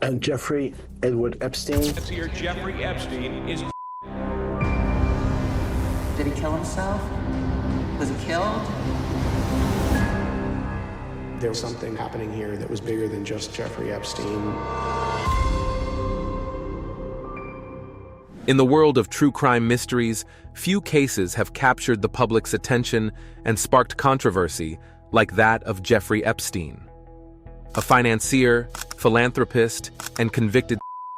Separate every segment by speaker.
Speaker 1: And Jeffrey Edward Epstein.
Speaker 2: Financier Jeffrey Epstein is.
Speaker 3: Did he kill himself? Was he killed?
Speaker 4: There was something happening here that was bigger than just Jeffrey Epstein.
Speaker 5: In the world of true crime mysteries, few cases have captured the public's attention and sparked controversy like that of Jeffrey Epstein. A financier, philanthropist, and convicted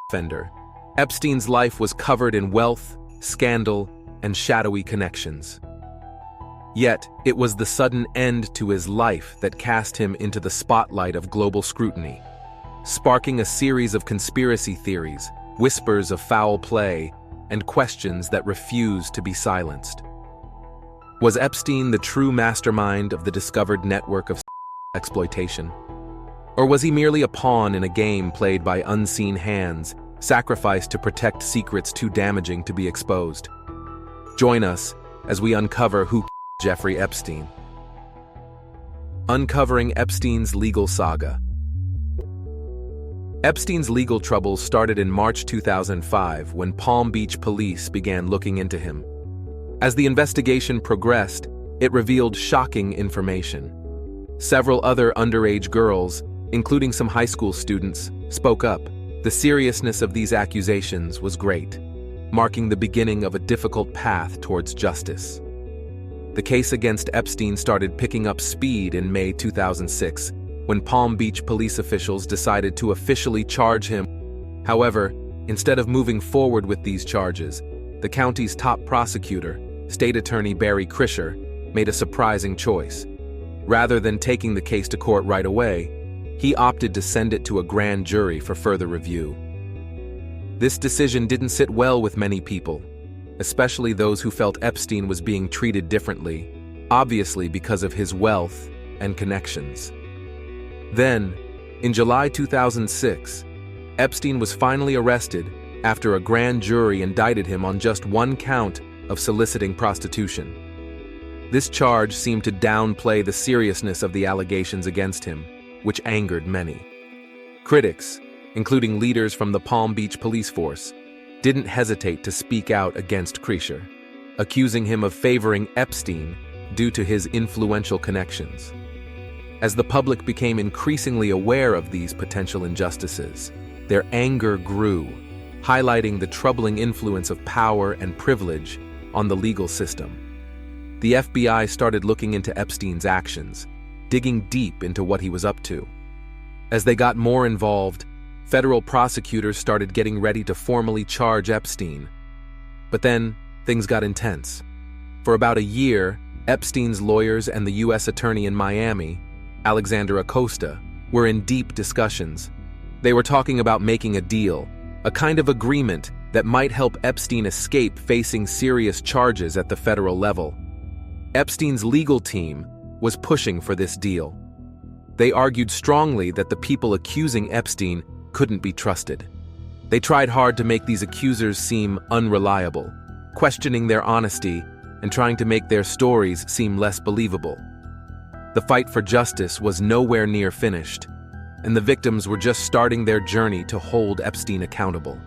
Speaker 5: offender, Epstein's life was covered in wealth, scandal, and shadowy connections. Yet, it was the sudden end to his life that cast him into the spotlight of global scrutiny, sparking a series of conspiracy theories, whispers of foul play, and questions that refused to be silenced. Was Epstein the true mastermind of the discovered network of exploitation? Or was he merely a pawn in a game played by unseen hands, sacrificed to protect secrets too damaging to be exposed? Join us as we uncover who Jeffrey Epstein. Uncovering Epstein's legal saga. Epstein's legal troubles started in March 2005 when Palm Beach police began looking into him. As the investigation progressed, it revealed shocking information. Several other underage girls, including some high school students, spoke up. The seriousness of these accusations was great, marking the beginning of a difficult path towards justice. The case against Epstein started picking up speed in May 2006, when Palm Beach police officials decided to officially charge him. However, instead of moving forward with these charges, the county's top prosecutor, State Attorney Barry Krischer, made a surprising choice. Rather than taking the case to court right away, he opted to send it to a grand jury for further review. This decision didn't sit well with many people, especially those who felt Epstein was being treated differently, obviously because of his wealth and connections. Then, in July 2006, Epstein was finally arrested after a grand jury indicted him on just one count of soliciting prostitution. This charge seemed to downplay the seriousness of the allegations against him, which angered many. Critics, including leaders from the Palm Beach police force, didn't hesitate to speak out against Krischer, accusing him of favoring Epstein due to his influential connections. As the public became increasingly aware of these potential injustices, their anger grew, highlighting the troubling influence of power and privilege on the legal system. The FBI started looking into Epstein's actions, digging deep into what he was up to. As they got more involved, federal prosecutors started getting ready to formally charge Epstein. But then, things got intense. For about a year, Epstein's lawyers and the U.S. Attorney in Miami, Alexander Acosta, were in deep discussions. They were talking about making a deal, a kind of agreement that might help Epstein escape facing serious charges at the federal level. Epstein's legal team was pushing for this deal. They argued strongly that the people accusing Epstein couldn't be trusted. They tried hard to make these accusers seem unreliable, questioning their honesty and trying to make their stories seem less believable. The fight for justice was nowhere near finished, and the victims were just starting their journey to hold Epstein accountable.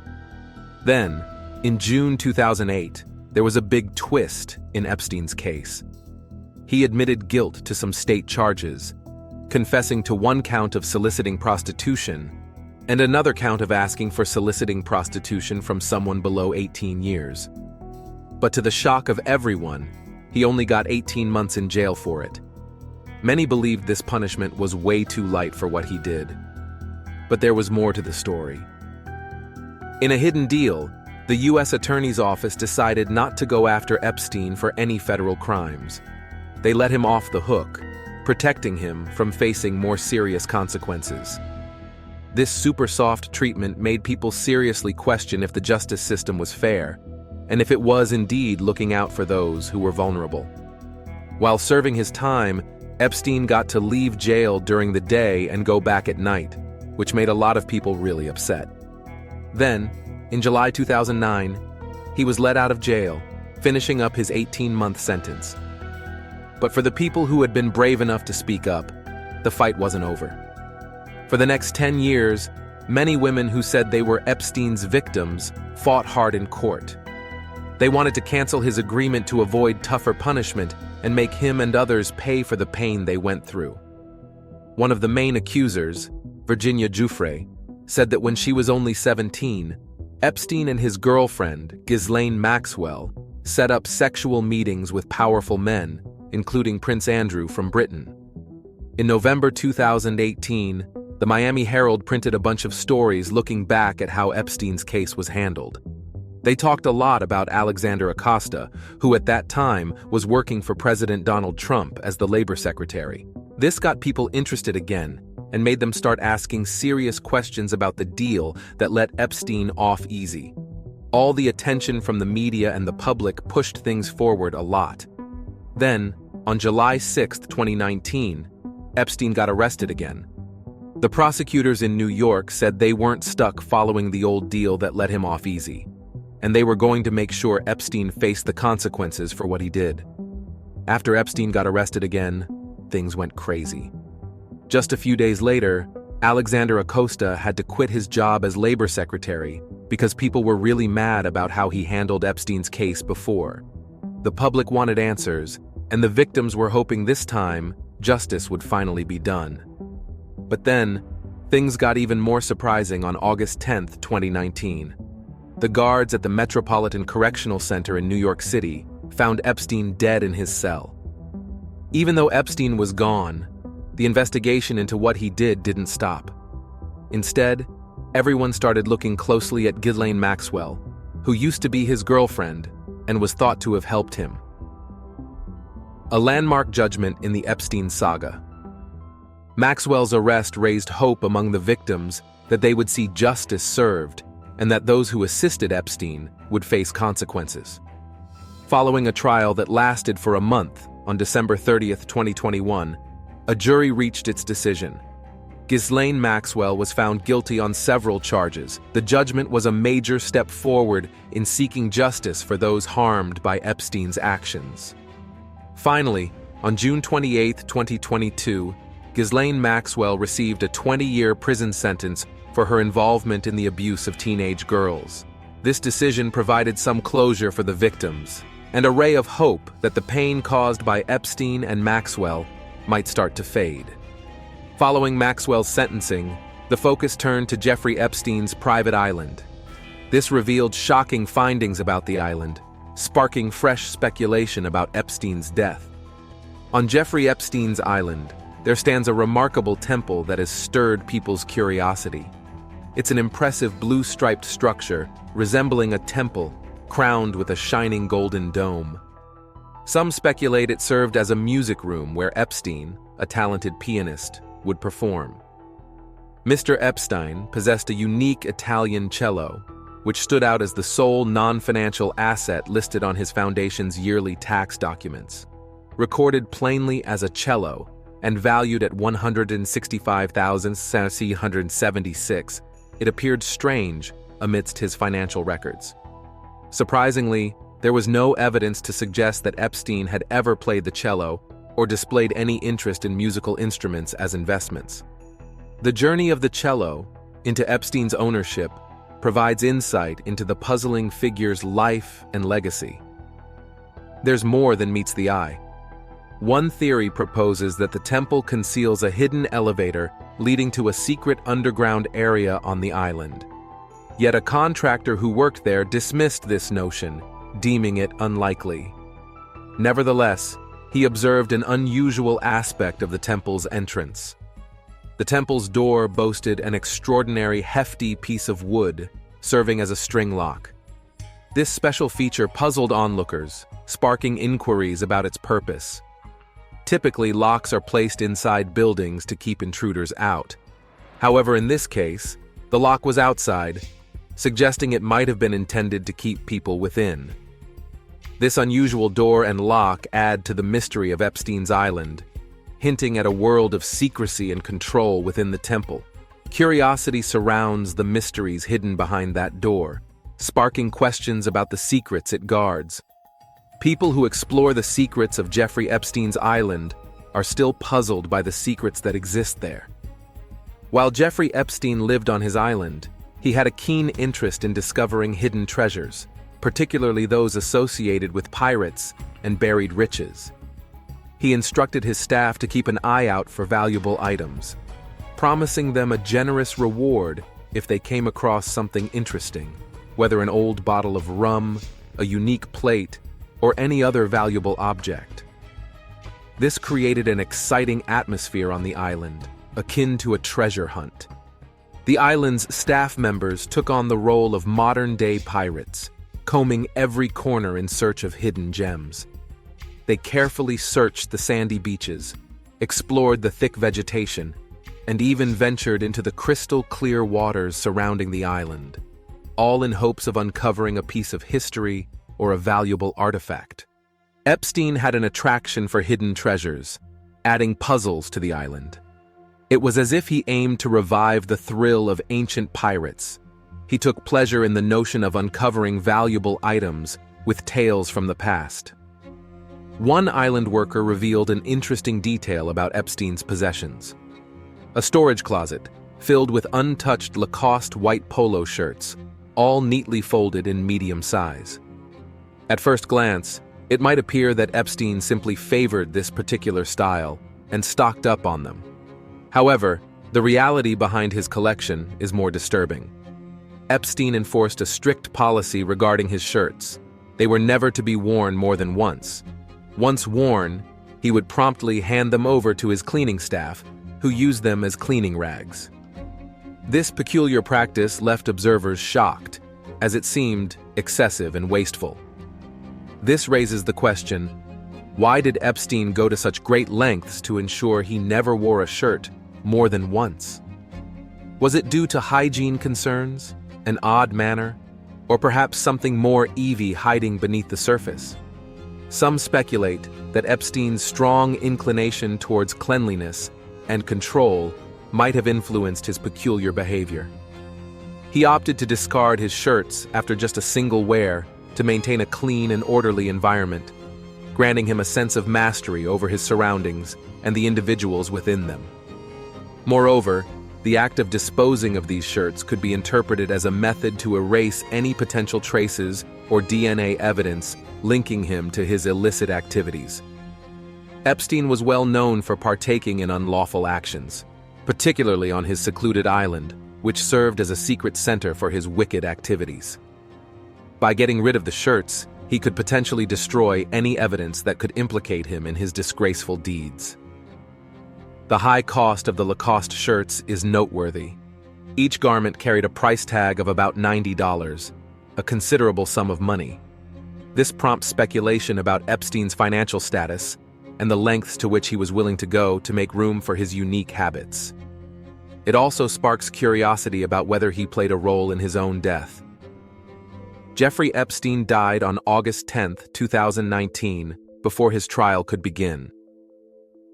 Speaker 5: Then, in June 2008, there was a big twist in Epstein's case. He admitted guilt to some state charges, confessing to one count of soliciting prostitution and another count of asking for soliciting prostitution from someone below 18 years. But to the shock of everyone, he only got 18 months in jail for it. Many believed this punishment was way too light for what he did. But there was more to the story. In a hidden deal, the U.S. Attorney's Office decided not to go after Epstein for any federal crimes. They let him off the hook, protecting him from facing more serious consequences. This super soft treatment made people seriously question if the justice system was fair, and if it was indeed looking out for those who were vulnerable. While serving his time, Epstein got to leave jail during the day and go back at night, which made a lot of people really upset. Then, in July 2009, he was let out of jail, finishing up his 18-month sentence. But for the people who had been brave enough to speak up, the fight wasn't over. For the next 10 years, Many women who said they were Epstein's victims fought hard in court. They wanted to cancel his agreement to avoid tougher punishment and make him and others pay for the pain they went through. One of the main accusers, Virginia Giuffre, said that when she was only 17, Epstein and his girlfriend, Ghislaine Maxwell, set up sexual meetings with powerful men, including Prince Andrew from Britain. In November 2018, the Miami Herald printed a bunch of stories looking back at how Epstein's case was handled. They talked a lot about Alexander Acosta, who at that time was working for President Donald Trump as the labor secretary. This got people interested again and made them start asking serious questions about the deal that let Epstein off easy. All the attention from the media and the public pushed things forward a lot. Then, on July 6, 2019, Epstein got arrested again. The prosecutors in New York said they weren't stuck following the old deal that let him off easy, and they were going to make sure Epstein faced the consequences for what he did. After Epstein got arrested again, things went crazy. Just a few days later, Alexander Acosta had to quit his job as labor secretary because people were really mad about how he handled Epstein's case before. The public wanted answers, and the victims were hoping this time justice would finally be done. But then, things got even more surprising on August 10, 2019. The guards at the Metropolitan Correctional Center in New York City found Epstein dead in his cell. Even though Epstein was gone, the investigation into what he did didn't stop. Instead, everyone started looking closely at Ghislaine Maxwell, who used to be his girlfriend and was thought to have helped him. A landmark judgment in the Epstein saga. Maxwell's arrest raised hope among the victims that they would see justice served and that those who assisted Epstein would face consequences. Following a trial that lasted for a month, on December 30, 2021, a jury reached its decision. Ghislaine Maxwell was found guilty on several charges. The judgment was a major step forward in seeking justice for those harmed by Epstein's actions. Finally, on June 28, 2022, Ghislaine Maxwell received a 20-year prison sentence for her involvement in the abuse of teenage girls. This decision provided some closure for the victims and a ray of hope that the pain caused by Epstein and Maxwell might start to fade. Following Maxwell's sentencing, the focus turned to Jeffrey Epstein's private island. This revealed shocking findings about the island, sparking fresh speculation about Epstein's death. On Jeffrey Epstein's island, there stands a remarkable temple that has stirred people's curiosity. It's an impressive blue-striped structure resembling a temple crowned with a shining golden dome. Some speculate it served as a music room where Epstein, a talented pianist, would perform. Mr. Epstein possessed a unique Italian cello, which stood out as the sole non-financial asset listed on his foundation's yearly tax documents. Recorded plainly as a cello and valued at $165,776, it appeared strange amidst his financial records. Surprisingly, there was no evidence to suggest that Epstein had ever played the cello or displayed any interest in musical instruments as investments. The journey of the cello into Epstein's ownership provides insight into the puzzling figure's life and legacy. There's more than meets the eye. One theory proposes that the temple conceals a hidden elevator leading to a secret underground area on the island. Yet a contractor who worked there dismissed this notion, deeming it unlikely. Nevertheless, he observed an unusual aspect of the temple's entrance. The temple's door boasted an extraordinary hefty piece of wood, serving as a string lock. This special feature puzzled onlookers, sparking inquiries about its purpose. Typically, locks are placed inside buildings to keep intruders out. However, in this case, the lock was outside, suggesting it might have been intended to keep people within. This unusual door and lock add to the mystery of Epstein's island, hinting at a world of secrecy and control within the temple. Curiosity surrounds the mysteries hidden behind that door, sparking questions about the secrets it guards. People who explore the secrets of Jeffrey Epstein's island are still puzzled by the secrets that exist there. While Jeffrey Epstein lived on his island, he had a keen interest in discovering hidden treasures, particularly those associated with pirates and buried riches. He instructed his staff to keep an eye out for valuable items, promising them a generous reward if they came across something interesting, whether an old bottle of rum, a unique plate, or any other valuable object. This created an exciting atmosphere on the island, akin to a treasure hunt. The island's staff members took on the role of modern-day pirates, combing every corner in search of hidden gems. They carefully searched the sandy beaches, explored the thick vegetation, and even ventured into the crystal-clear waters surrounding the island, all in hopes of uncovering a piece of history or a valuable artifact. Epstein had an attraction for hidden treasures, adding puzzles to the island. It was as if he aimed to revive the thrill of ancient pirates. He took pleasure in the notion of uncovering valuable items with tales from the past. One island worker revealed an interesting detail about Epstein's possessions. A storage closet filled with untouched Lacoste white polo shirts, all neatly folded in medium size. At first glance, it might appear that Epstein simply favored this particular style and stocked up on them. However, the reality behind his collection is more disturbing. Epstein enforced a strict policy regarding his shirts. They were never to be worn more than once. Once worn, he would promptly hand them over to his cleaning staff, who used them as cleaning rags. This peculiar practice left observers shocked, as it seemed excessive and wasteful. This raises the question, why did Epstein go to such great lengths to ensure he never wore a shirt more than once? Was it due to hygiene concerns, an odd manner, or perhaps something more evil hiding beneath the surface? Some speculate that Epstein's strong inclination towards cleanliness and control might have influenced his peculiar behavior. He opted to discard his shirts after just a single wear to maintain a clean and orderly environment, granting him a sense of mastery over his surroundings and the individuals within them. Moreover, the act of disposing of these shirts could be interpreted as a method to erase any potential traces or DNA evidence linking him to his illicit activities. Epstein was well known for partaking in unlawful actions, particularly on his secluded island, which served as a secret center for his wicked activities. By getting rid of the shirts, he could potentially destroy any evidence that could implicate him in his disgraceful deeds. The high cost of the Lacoste shirts is noteworthy. Each garment carried a price tag of about $90, a considerable sum of money. This prompts speculation about Epstein's financial status and the lengths to which he was willing to go to make room for his unique habits. It also sparks curiosity about whether he played a role in his own death. Jeffrey Epstein died on August 10, 2019, before his trial could begin.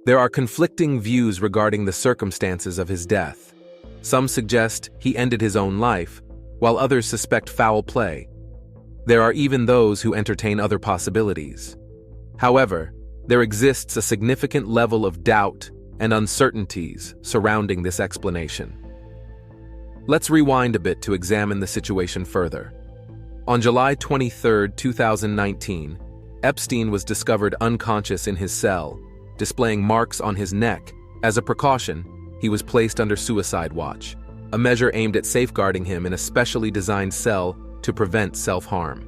Speaker 5: There are conflicting views regarding the circumstances of his death. Some suggest he ended his own life, while others suspect foul play. There are even those who entertain other possibilities. However, there exists a significant level of doubt and uncertainties surrounding this explanation. Let's rewind a bit to examine the situation further. On July 23, 2019, Epstein was discovered unconscious in his cell, displaying marks on his neck. As a precaution, he was placed under suicide watch, a measure aimed at safeguarding him in a specially designed cell to prevent self-harm.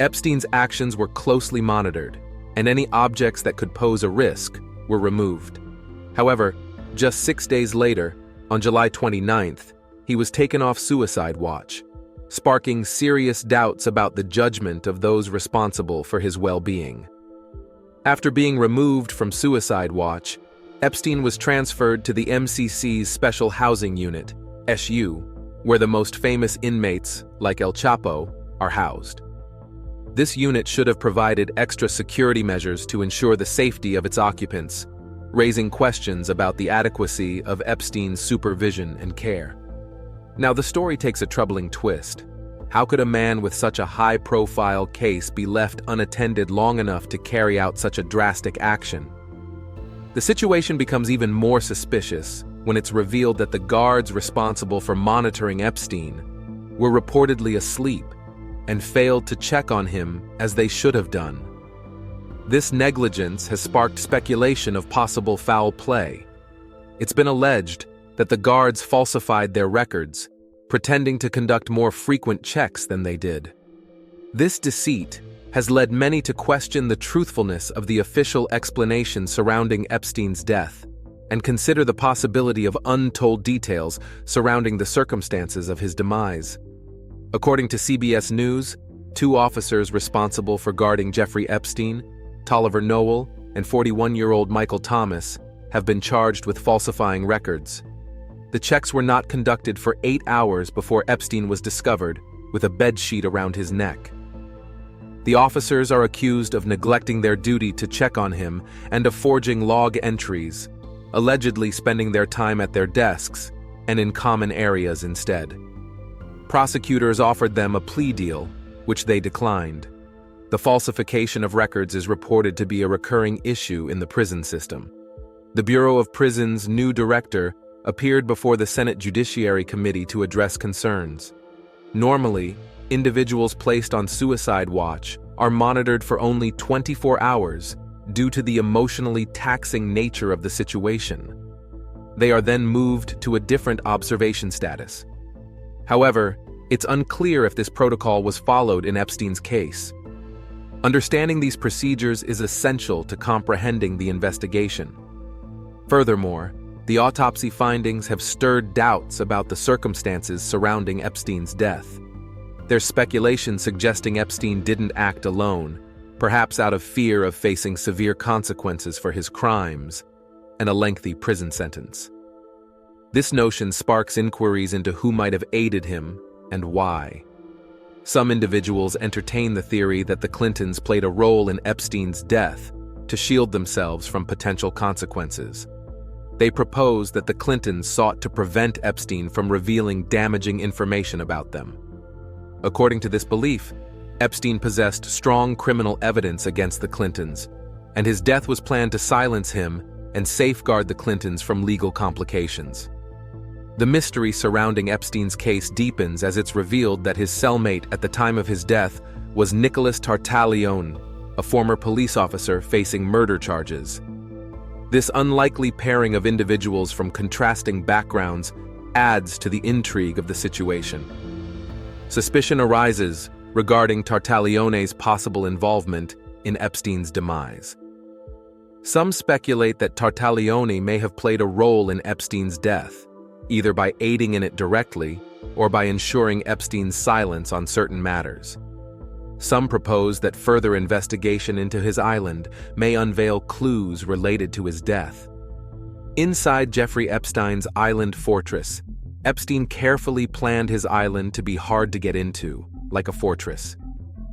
Speaker 5: Epstein's actions were closely monitored, and any objects that could pose a risk were removed. However, just 6 days later, on July 29th, he was taken off suicide watch, sparking serious doubts about the judgment of those responsible for his well-being. After being removed from suicide watch, Epstein was transferred to the MCC's Special Housing Unit, SU, where the most famous inmates, like El Chapo, are housed. This unit should have provided extra security measures to ensure the safety of its occupants, raising questions about the adequacy of Epstein's supervision and care. Now, the story takes a troubling twist. How could a man with such a high-profile case be left unattended long enough to carry out such a drastic action? The situation becomes even more suspicious when it's revealed that the guards responsible for monitoring Epstein were reportedly asleep and failed to check on him as they should have done. This negligence has sparked speculation of possible foul play. It's been alleged that the guards falsified their records, pretending to conduct more frequent checks than they did. This deceit has led many to question the truthfulness of the official explanation surrounding Epstein's death and consider the possibility of untold details surrounding the circumstances of his demise. According to CBS News, 2 officers responsible for guarding Jeffrey Epstein, Tolliver Noel and 41-year-old Michael Thomas, have been charged with falsifying records. The checks were not conducted for 8 hours before Epstein was discovered with a bedsheet around his neck. The officers are accused of neglecting their duty to check on him and of forging log entries, allegedly spending their time at their desks and in common areas instead. Prosecutors offered them a plea deal, which they declined. The falsification of records is reported to be a recurring issue in the prison system. The Bureau of Prisons' new director appeared before the Senate Judiciary Committee to address concerns. Normally, individuals placed on suicide watch are monitored for only 24 hours due to the emotionally taxing nature of the situation. They are then moved to a different observation status. However, it's unclear if this protocol was followed in Epstein's case. Understanding these procedures is essential to comprehending the investigation. Furthermore, the autopsy findings have stirred doubts about the circumstances surrounding Epstein's death. There's speculation suggesting Epstein didn't act alone, perhaps out of fear of facing severe consequences for his crimes and a lengthy prison sentence. This notion sparks inquiries into who might have aided him and why. Some individuals entertain the theory that the Clintons played a role in Epstein's death to shield themselves from potential consequences. They propose that the Clintons sought to prevent Epstein from revealing damaging information about them. According to this belief, Epstein possessed strong criminal evidence against the Clintons, and his death was planned to silence him and safeguard the Clintons from legal complications. The mystery surrounding Epstein's case deepens as it's revealed that his cellmate at the time of his death was Nicholas Tartaglione, a former police officer facing murder charges. This unlikely pairing of individuals from contrasting backgrounds adds to the intrigue of the situation. Suspicion arises regarding Tartaglione's possible involvement in Epstein's demise. Some speculate that Tartaglione may have played a role in Epstein's death, either by aiding in it directly or by ensuring Epstein's silence on certain matters. Some propose that further investigation into his island may unveil clues related to his death. Inside Jeffrey Epstein's island fortress, Epstein carefully planned his island to be hard to get into, like a fortress.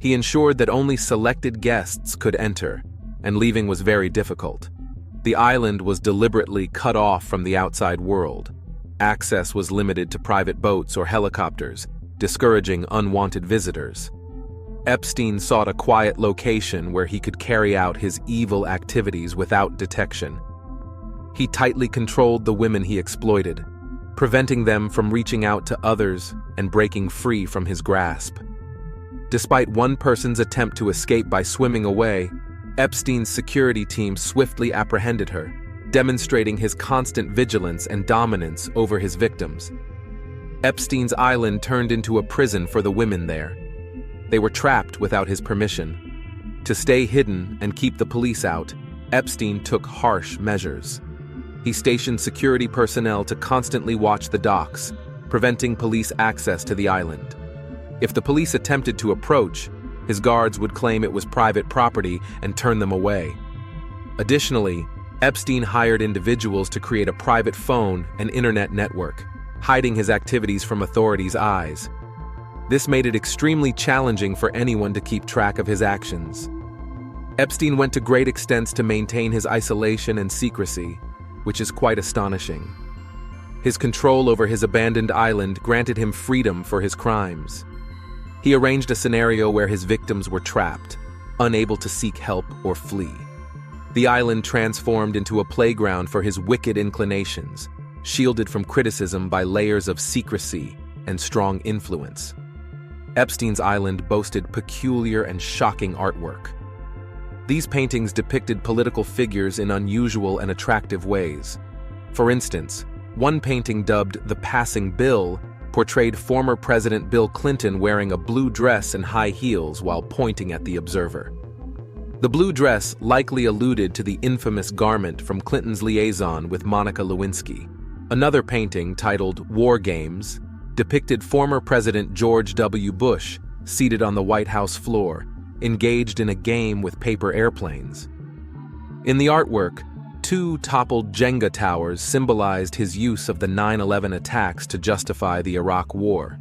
Speaker 5: He ensured that only selected guests could enter, and leaving was very difficult. The island was deliberately cut off from the outside world. Access was limited to private boats or helicopters, discouraging unwanted visitors. Epstein sought a quiet location where he could carry out his evil activities without detection. He tightly controlled the women he exploited, preventing them from reaching out to others and breaking free from his grasp. Despite one person's attempt to escape by swimming away, Epstein's security team swiftly apprehended her, demonstrating his constant vigilance and dominance over his victims. Epstein's island turned into a prison for the women there. They were trapped without his permission. To stay hidden and keep the police out, Epstein took harsh measures. He stationed security personnel to constantly watch the docks, preventing police access to the island. If the police attempted to approach, his guards would claim it was private property and turn them away. Additionally, Epstein hired individuals to create a private phone and internet network, hiding his activities from authorities' eyes. This made it extremely challenging for anyone to keep track of his actions. Epstein went to great extents to maintain his isolation and secrecy, which is quite astonishing. His control over his abandoned island granted him freedom for his crimes. He arranged a scenario where his victims were trapped, unable to seek help or flee. The island transformed into a playground for his wicked inclinations, shielded from criticism by layers of secrecy and strong influence. Epstein's island boasted peculiar and shocking artwork. These paintings depicted political figures in unusual and attractive ways. For instance, one painting dubbed "The Passing Bill" portrayed former President Bill Clinton wearing a blue dress and high heels while pointing at the observer. The blue dress likely alluded to the infamous garment from Clinton's liaison with Monica Lewinsky. Another painting, titled "War Games," depicted former President George W. Bush seated on the White House floor, engaged in a game with paper airplanes. In the artwork, two toppled Jenga towers symbolized his use of the 9/11 attacks to justify the Iraq War.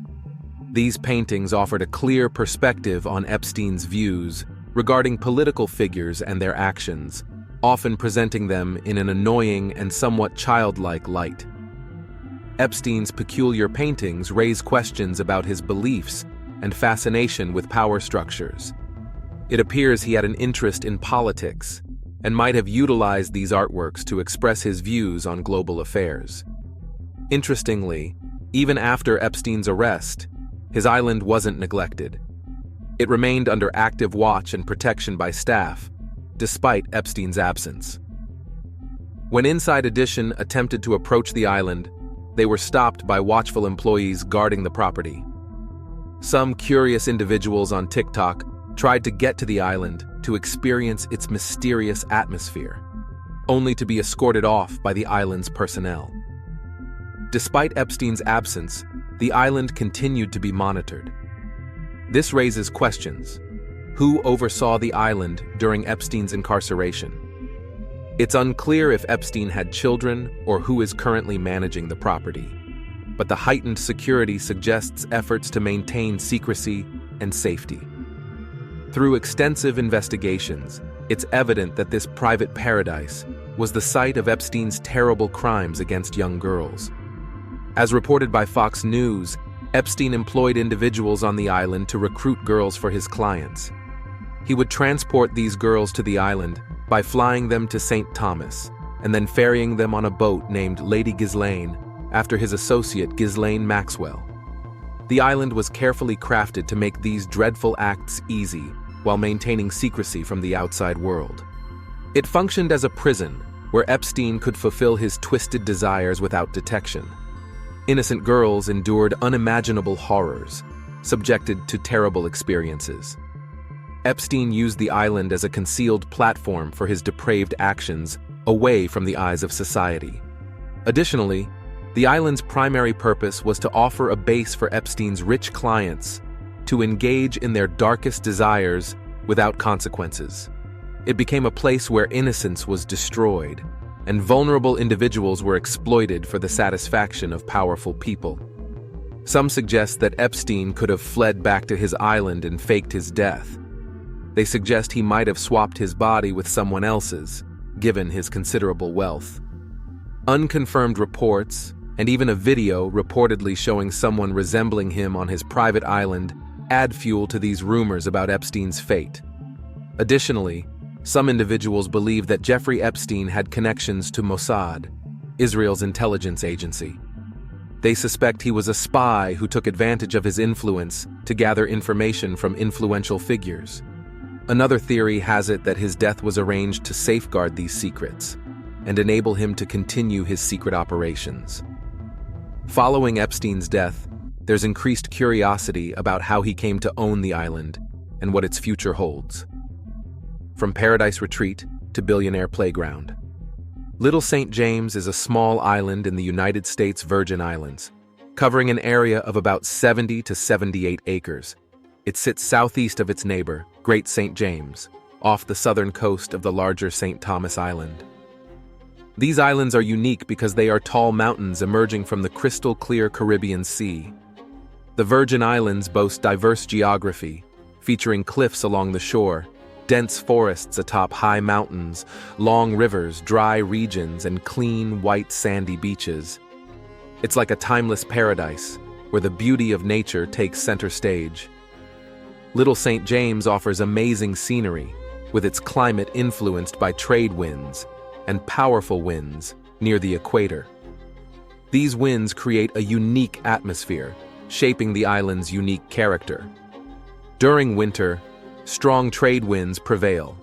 Speaker 5: These paintings offered a clear perspective on Epstein's views regarding political figures and their actions, often presenting them in an annoying and somewhat childlike light. Epstein's peculiar paintings raise questions about his beliefs and fascination with power structures. It appears he had an interest in politics and might have utilized these artworks to express his views on global affairs. Interestingly, even after Epstein's arrest, his island wasn't neglected. It remained under active watch and protection by staff, despite Epstein's absence. When Inside Edition attempted to approach the island, they were stopped by watchful employees guarding the property. Some curious individuals on TikTok tried to get to the island to experience its mysterious atmosphere, only to be escorted off by the island's personnel. Despite Epstein's absence, the island continued to be monitored. This raises questions. Who oversaw the island during Epstein's incarceration? It's unclear if Epstein had children or who is currently managing the property, but the heightened security suggests efforts to maintain secrecy and safety. Through extensive investigations, it's evident that this private paradise was the site of Epstein's terrible crimes against young girls. As reported by Fox News, Epstein employed individuals on the island to recruit girls for his clients. He would transport these girls to the island by flying them to St. Thomas and then ferrying them on a boat named Lady Ghislaine after his associate Ghislaine Maxwell. The island was carefully crafted to make these dreadful acts easy while maintaining secrecy from the outside world. It functioned as a prison where Epstein could fulfill his twisted desires without detection. Innocent girls endured unimaginable horrors, subjected to terrible experiences. Epstein used the island as a concealed platform for his depraved actions away from the eyes of society. Additionally, the island's primary purpose was to offer a base for Epstein's rich clients to engage in their darkest desires without consequences. It became a place where innocence was destroyed and vulnerable individuals were exploited for the satisfaction of powerful people. Some suggest that Epstein could have fled back to his island and faked his death. They suggest he might have swapped his body with someone else's, given his considerable wealth. Unconfirmed reports, and even a video reportedly showing someone resembling him on his private island, add fuel to these rumors about Epstein's fate. Additionally, some individuals believe that Jeffrey Epstein had connections to Mossad, Israel's intelligence agency. They suspect he was a spy who took advantage of his influence to gather information from influential figures. Another theory has it that his death was arranged to safeguard these secrets and enable him to continue his secret operations. Following Epstein's death, there's increased curiosity about how he came to own the island and what its future holds. From paradise retreat to billionaire playground. Little St. James is a small island in the United States Virgin Islands, covering an area of about 70 to 78 acres. It sits southeast of its neighbor, Great St. James, off the southern coast of the larger St. Thomas Island. These islands are unique because they are tall mountains emerging from the crystal-clear Caribbean Sea. The Virgin Islands boast diverse geography, featuring cliffs along the shore, dense forests atop high mountains, long rivers, dry regions, and clean, white, sandy beaches. It's like a timeless paradise, where the beauty of nature takes center stage. Little St. James offers amazing scenery, with its climate influenced by trade winds and powerful winds near the equator. These winds create a unique atmosphere, shaping the island's unique character. During winter, strong trade winds prevail,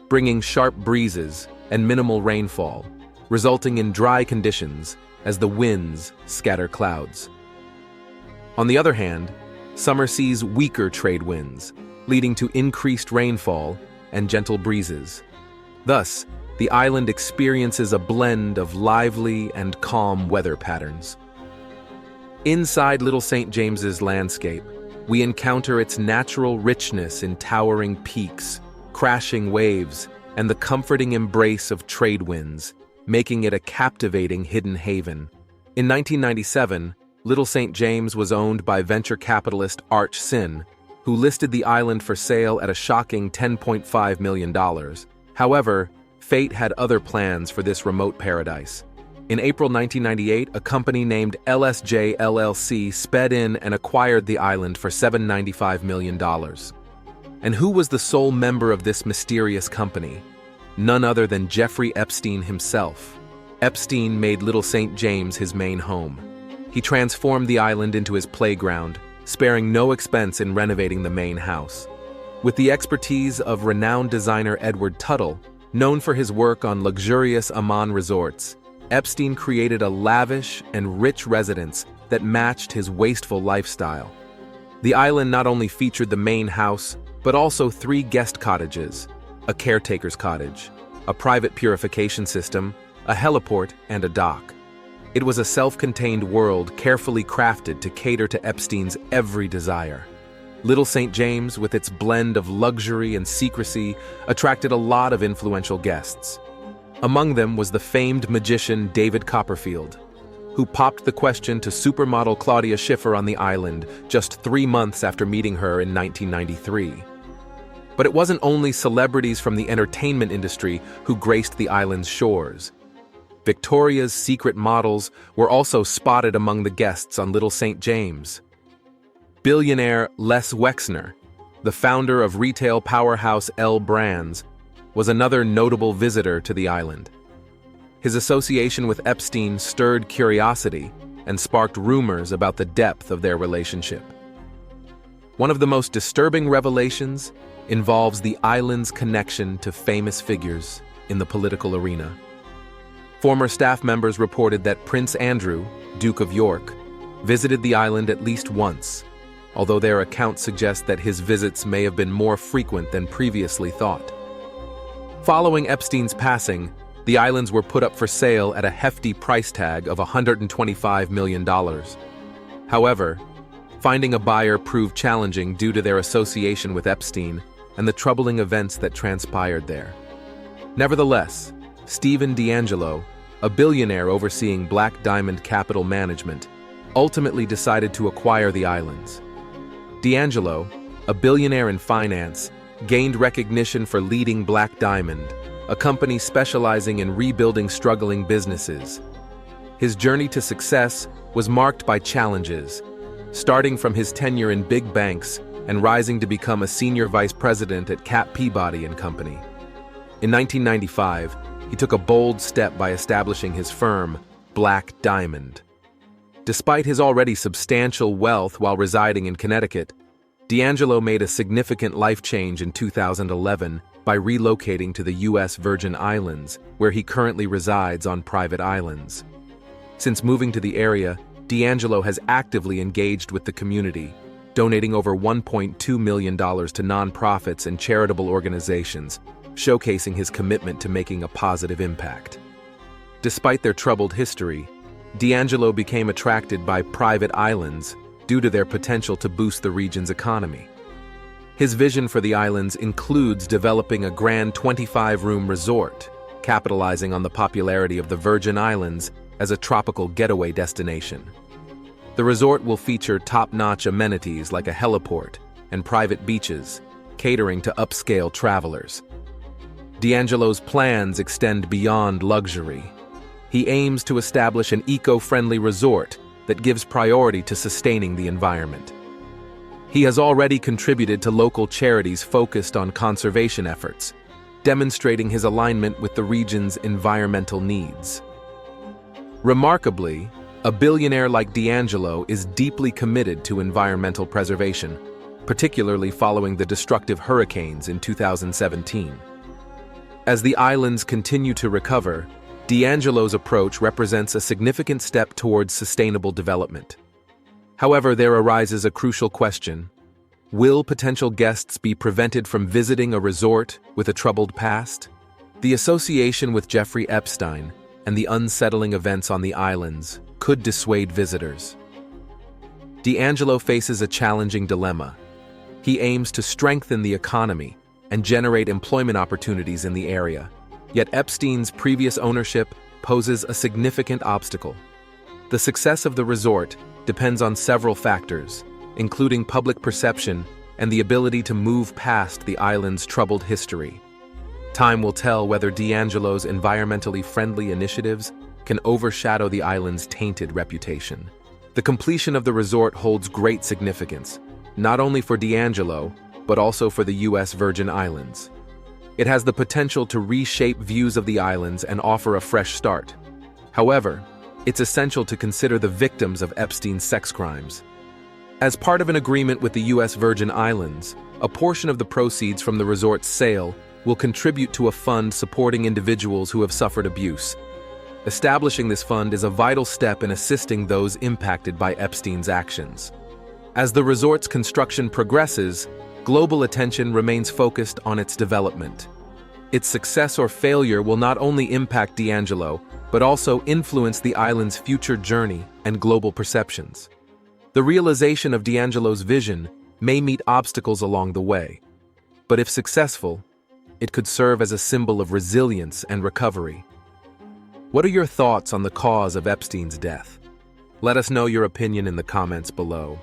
Speaker 5: bringing sharp breezes and minimal rainfall, resulting in dry conditions as the winds scatter clouds. On the other hand, summer sees weaker trade winds, leading to increased rainfall and gentle breezes. Thus, the island experiences a blend of lively and calm weather patterns. Inside Little St. James's landscape, we encounter its natural richness in towering peaks, crashing waves, and the comforting embrace of trade winds, making it a captivating hidden haven. In 1997, Little St. James was owned by venture capitalist Arch Sin, who listed the island for sale at a shocking $10.5 million. However, fate had other plans for this remote paradise. In April 1998, a company named LSJ LLC sped in and acquired the island for $795 million. And who was the sole member of this mysterious company? None other than Jeffrey Epstein himself. Epstein made Little St. James his main home. He transformed the island into his playground, sparing no expense in renovating the main house. With the expertise of renowned designer Edward Tuttle, known for his work on luxurious Amman resorts, Epstein created a lavish and rich residence that matched his wasteful lifestyle. The island not only featured the main house, but also 3 guest cottages, a caretaker's cottage, a private purification system, a heliport, and a dock. It was a self-contained world carefully crafted to cater to Epstein's every desire. Little St. James, with its blend of luxury and secrecy, attracted a lot of influential guests. Among them was the famed magician David Copperfield, who popped the question to supermodel Claudia Schiffer on the island just 3 months after meeting her in 1993. But it wasn't only celebrities from the entertainment industry who graced the island's shores. Victoria's Secret models were also spotted among the guests on Little St. James. Billionaire Les Wexner, the founder of retail powerhouse L Brands, was another notable visitor to the island. His association with Epstein stirred curiosity and sparked rumors about the depth of their relationship. One of the most disturbing revelations involves the island's connection to famous figures in the political arena. Former staff members reported that Prince Andrew, Duke of York, visited the island at least once, although their accounts suggest that his visits may have been more frequent than previously thought. Following Epstein's passing, the islands were put up for sale at a hefty price tag of $125 million. However, finding a buyer proved challenging due to their association with Epstein and the troubling events that transpired there. Nevertheless, Stephen D'Angelo, a billionaire overseeing Black Diamond Capital Management, ultimately decided to acquire the islands. D'Angelo, a billionaire in finance, gained recognition for leading Black Diamond, a company specializing in rebuilding struggling businesses. His journey to success was marked by challenges, starting from his tenure in big banks and rising to become a senior vice president at Cap Peabody and Company. In 1995, he took a bold step by establishing his firm, Black Diamond. Despite his already substantial wealth while residing in Connecticut, D'Angelo made a significant life change in 2011 by relocating to the U.S. Virgin Islands, where he currently resides on private islands. Since moving to the area, D'Angelo has actively engaged with the community, donating over $1.2 million to nonprofits and charitable organizations, showcasing his commitment to making a positive impact. Despite their troubled history, D'Angelo became attracted by private islands due to their potential to boost the region's economy. His vision for the islands includes developing a grand 25-room resort, capitalizing on the popularity of the Virgin Islands as a tropical getaway destination. The resort will feature top-notch amenities like a heliport and private beaches, catering to upscale travelers. D'Angelo's plans extend beyond luxury. He aims to establish an eco-friendly resort that gives priority to sustaining the environment. He has already contributed to local charities focused on conservation efforts, demonstrating his alignment with the region's environmental needs. Remarkably, A billionaire like D'Angelo is deeply committed to environmental preservation, particularly following the destructive hurricanes in 2017. As the islands continue to recover, D'Angelo's approach represents a significant step towards sustainable development. However, there arises a crucial question. Will potential guests be prevented from visiting a resort with a troubled past? The association with Jeffrey Epstein and the unsettling events on the islands could dissuade visitors. D'Angelo faces a challenging dilemma. He aims to strengthen the economy and generate employment opportunities in the area. Yet Epstein's previous ownership poses a significant obstacle. The success of the resort depends on several factors, including public perception and the ability to move past the island's troubled history. Time will tell whether D'Angelo's environmentally friendly initiatives can overshadow the island's tainted reputation. The completion of the resort holds great significance, not only for D'Angelo, but also for the U.S. Virgin Islands. It has the potential to reshape views of the islands and offer a fresh start. However, it's essential to consider the victims of Epstein's sex crimes. As part of an agreement with the U.S. Virgin Islands, a portion of the proceeds from the resort's sale will contribute to a fund supporting individuals who have suffered abuse. Establishing this fund is a vital step in assisting those impacted by Epstein's actions. As the resort's construction progresses, global attention remains focused on its development. Its success or failure will not only impact D'Angelo, but also influence the island's future journey and global perceptions. The realization of D'Angelo's vision may meet obstacles along the way, but if successful, it could serve as a symbol of resilience and recovery. What are your thoughts on the cause of Epstein's death? Let us know your opinion in the comments below.